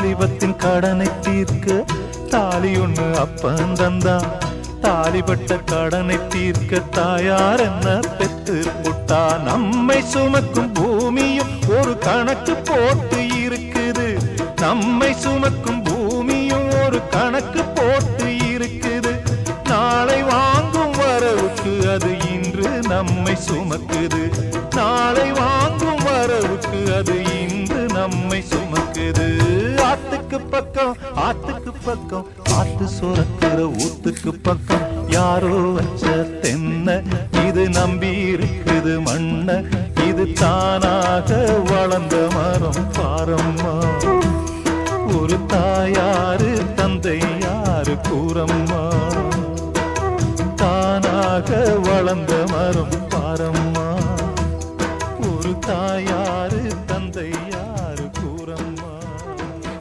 வாலிபத்தின் கடனை தீர்க்க தாலி ஒண்ணு அப்பன் தந்தான். தாலிபட்ட கடனை தீர்க்க தாயார் என்ன பெத்து புட்டா. நம்மை சுமக்கும் பூமியும் ஒரு கணக்கு போட்டு இருக்குது. நம்மை சுமக்கும் பூமியும் ஒரு கணக்கு போட்டு இருக்குது. நாளை வாங்கும் வரவுக்கு அது இன்று நம்மை சுமக்குது. நாளை வாங்கும் வரவுக்கு அது இன்று நம்மை சுமக்குது. ஆத்துக்கு பக்கம் ஆத்துக்கு பக்கம் ஆத்து சுரக்கிற ஊத்துக்கு பக்கம் யாரோ வச்ச தென்ன இது நம்பி இருக்குது மண்ண. இது தானாக வளர்ந்த மரம் பாரம்மா. ஒரு தாயாரு தந்தை யாரு கூறம்மா. தானாக வளர்ந்த மரம் பாரம்மா. ஒரு தாயார்